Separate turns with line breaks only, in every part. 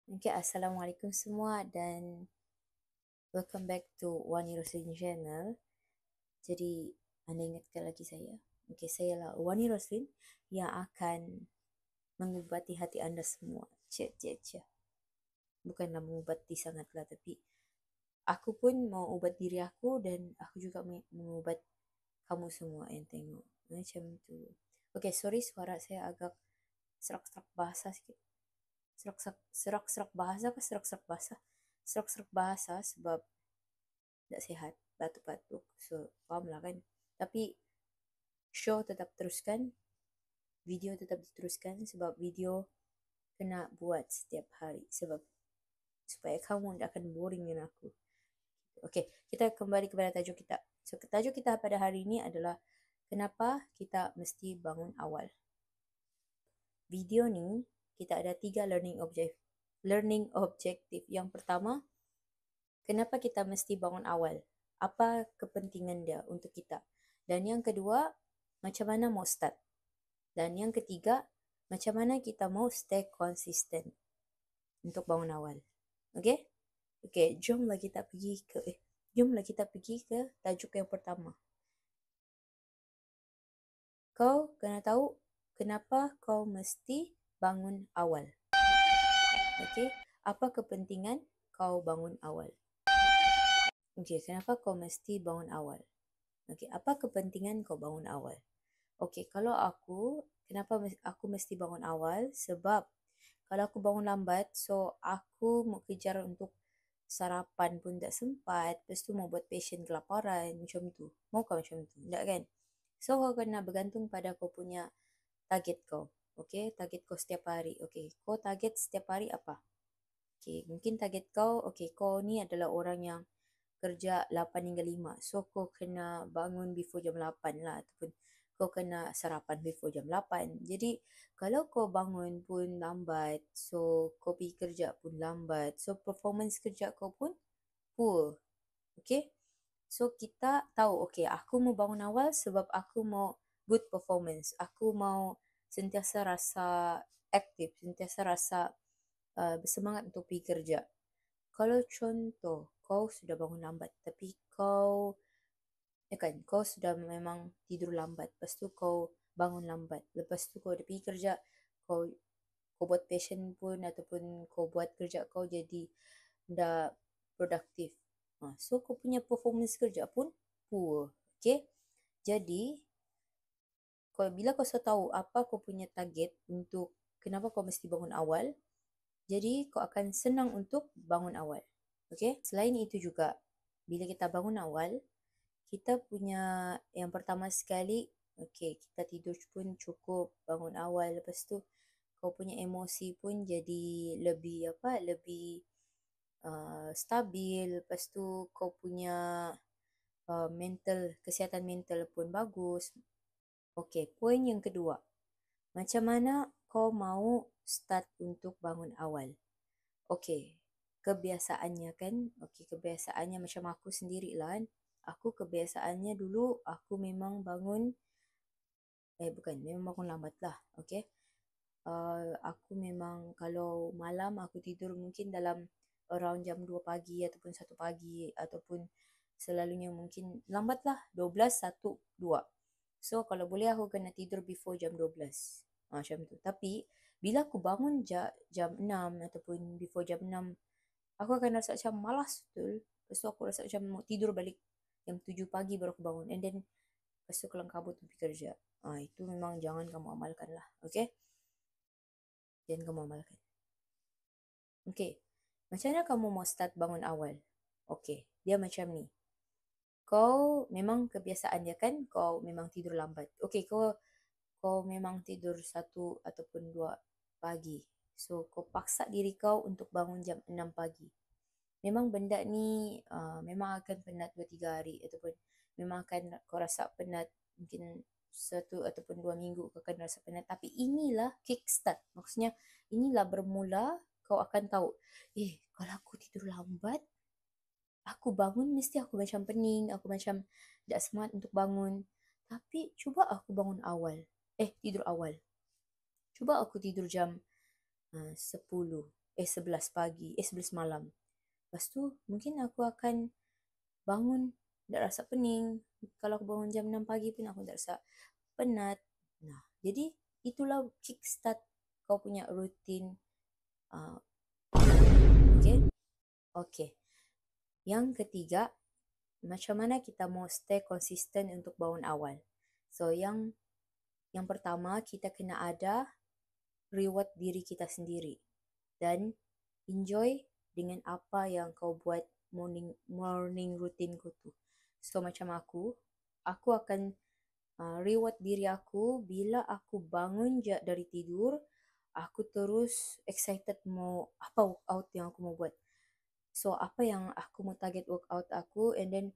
Okay, Assalamualaikum semua dan welcome back to Wani Roslin Channel. Jadi, anda ingatkan lagi saya? Okay, saya lah Wani Roslin yang akan mengubati hati anda semua. Cik. Bukanlah mengubati sangatlah, tapi aku pun mau ubat diri aku dan aku juga mengubat kamu semua yang tengok. Macam tu. Okay, sorry suara saya agak serak-serak bahasa sikit. Serak-serak bahasa ke serak-serak bahasa? Serak-serak bahasa sebab tak sihat, batuk-batuk. So, faham lah kan? Tapi, show tetap teruskan. Video tetap diteruskan sebab video kena buat setiap hari. Sebab, supaya kamu tidak akan boring dengan aku. Okay, kita kembali kepada tajuk kita. So, tajuk kita pada hari ini adalah kenapa kita mesti bangun awal. Video ni, kita ada 3 learning objective. Yang pertama, kenapa kita mesti bangun awal? Apa kepentingan dia untuk kita? Dan yang kedua, macam mana mau start? Dan yang ketiga, macam mana kita mau stay konsisten untuk bangun awal. Okay? Okay, jomlah kita pergi ke tajuk yang pertama. Kau kena tahu kenapa kau mesti bangun awal. Okay? Apa kepentingan kau bangun awal? Okay, kenapa kau mesti bangun awal? Okay, apa kepentingan kau bangun awal? Okay, kalau aku, kenapa aku mesti bangun awal? Sebab kalau aku bangun lambat, so aku mau kejar untuk sarapan pun tak sempat. Lepas tu mau buat passion kelaparan, macam tu. Maukah macam tu? Tak kan? So, kau kena bergantung pada kau punya target kau. Okay, target kau setiap hari. Okay, kau target setiap hari apa? Okay, mungkin target kau, okay, kau ni adalah orang yang kerja 8 hingga 5. So, kau kena bangun before jam 8 lah. Ataupun kau kena sarapan before jam 8. Jadi, kalau kau bangun pun lambat, so kau pergi kerja pun lambat. So, performance kerja kau pun poor. Okay? So, kita tahu, okay, aku mau bangun awal sebab aku mau good performance. Aku mau sentiasa rasa aktif, sentiasa rasa bersemangat untuk pergi kerja. Kalau contoh, kau sudah bangun lambat, tapi kau sudah memang tidur lambat, lepas tu kau bangun lambat, lepas tu kau dah pergi kerja, kau buat passion pun ataupun kau buat kerja kau jadi dah produktif. So kau punya performance kerja pun poor. Okay? Jadi, bila kau sudah tahu apa kau punya target untuk kenapa kau mesti bangun awal, jadi kau akan senang untuk bangun awal. Okay? Selain itu juga, bila kita bangun awal, kita punya yang pertama sekali, okay, kita tidur pun cukup, bangun awal. Lepas tu, kau punya emosi pun jadi lebih stabil. Lepas tu, kau punya kesihatan mental pun bagus. Okay, poin yang kedua. Macam mana kau mau start untuk bangun awal? Okay, kebiasaannya kan, kebiasaannya macam aku sendirilah kan. Aku kebiasaannya dulu, aku memang bangun, memang bangun lambat lah, okay. Aku memang kalau malam aku tidur mungkin dalam around jam 2 pagi ataupun 1 pagi ataupun selalunya mungkin lambat lah, 12, 1, 2. So, kalau boleh aku kena tidur before jam 12. Macam tu. Tapi, bila aku bangun jam 6 ataupun before jam 6, aku akan rasa macam malas betul. Lepas tu aku rasa macam mau tidur balik jam 7 pagi baru aku bangun. And then, lepas tu kelang kabut pergi kerja. Itu memang jangan kamu amalkan lah. Okay? Jangan kamu amalkan. Okay. Macam mana kamu mau start bangun awal? Okay. Dia macam ni. Kau memang kebiasaan dia kan, kau memang tidur lambat. Okay, kau memang tidur 1 ataupun 2 pagi. So, kau paksa diri kau untuk bangun jam 6 pagi. Memang benda ni memang akan penat 2-3 hari ataupun memang akan kau rasa penat mungkin 1 ataupun 2 minggu kau akan rasa penat. Tapi inilah kickstart. Maksudnya inilah bermula kau akan tahu, kalau aku tidur lambat, aku bangun mesti aku macam pening, aku macam tak semangat untuk bangun. Tapi cuba aku bangun awal. Tidur awal. Cuba aku tidur jam 10. 11 pagi, 11 malam. Lepas tu mungkin aku akan bangun tak rasa pening. Kalau aku bangun jam 6 pagi pun aku tak rasa penat. Nah, jadi itulah kickstart kau punya rutin. Okay. Okay. Yang ketiga, macam mana kita mau stay konsisten untuk bangun awal. So, yang pertama, kita kena ada reward diri kita sendiri. Dan enjoy dengan apa yang kau buat morning routine ku tu. So, macam aku akan reward diri aku bila aku bangun je dari tidur, aku terus excited mau apa workout yang aku mau buat. So, apa yang aku mau target workout aku, and then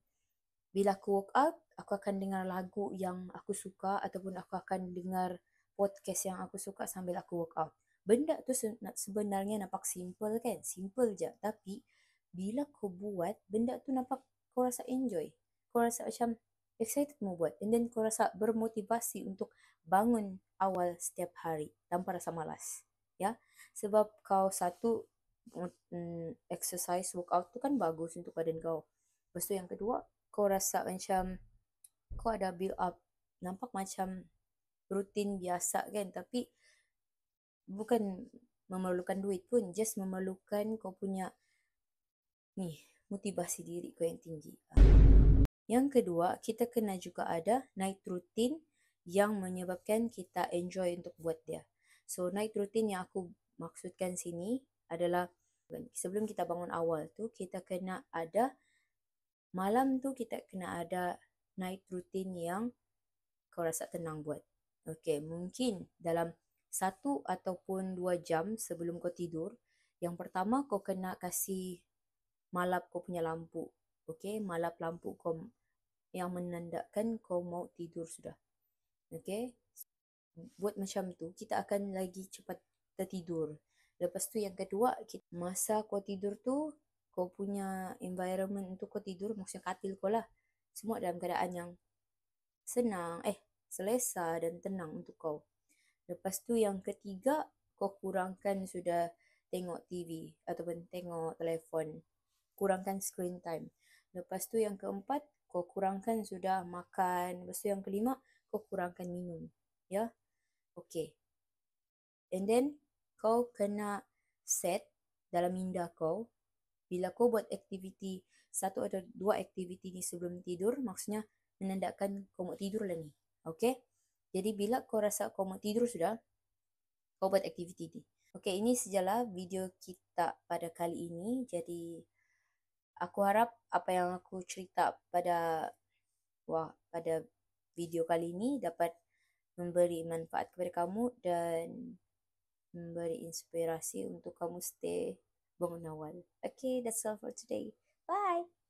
bila aku workout, aku akan dengar lagu yang aku suka ataupun aku akan dengar podcast yang aku suka sambil aku workout. Benda tu sebenarnya nampak simple kan? Simple je. Tapi bila kau buat, benda tu nampak kau rasa enjoy. Kau rasa macam excited mau buat. And then kau rasa bermotivasi untuk bangun awal setiap hari tanpa rasa malas. Ya, sebab kau satu exercise workout tu kan bagus untuk badan kau. Lepas tu yang kedua, kau rasa macam kau ada build up, nampak macam rutin biasa kan, tapi bukan memerlukan duit pun, just memerlukan kau punya ni motivasi diri kau yang tinggi. Yang kedua, kita kena juga ada night routine yang menyebabkan kita enjoy untuk buat dia. So night routine yang aku maksudkan sini adalah sebelum kita bangun awal tu, kita kena ada malam tu, kita kena ada night routine yang kau rasa tenang buat. Okay, mungkin dalam 1 ataupun 2 jam sebelum kau tidur, yang pertama kau kena kasih malap kau punya lampu. Okay, malap lampu kau yang menandakan kau mau tidur sudah. Okay, buat macam tu, kita akan lagi cepat tertidur. Lepas tu yang kedua, masa kau tidur tu, kau punya environment untuk kau tidur, maksudnya katil kau lah, semua dalam keadaan yang senang, selesa dan tenang untuk kau. Lepas tu yang ketiga, kau kurangkan sudah tengok TV ataupun tengok telefon. Kurangkan screen time. Lepas tu yang keempat, kau kurangkan sudah makan. Lepas tu yang kelima, kau kurangkan minum. Ya? Okay. And then, kau kena set dalam minda kau, bila kau buat aktiviti, 1 atau 2 aktiviti ni sebelum tidur, maksudnya menandakan kau mau tidur lah ni. Okay? Jadi bila kau rasa kau mau tidur sudah, kau buat aktiviti ni. Okay, ini sajalah video kita pada kali ini. Jadi, aku harap apa yang aku cerita pada video kali ini dapat memberi manfaat kepada kamu dan memberi inspirasi untuk kamu stay bangun awal. Okay, that's all for today. Bye!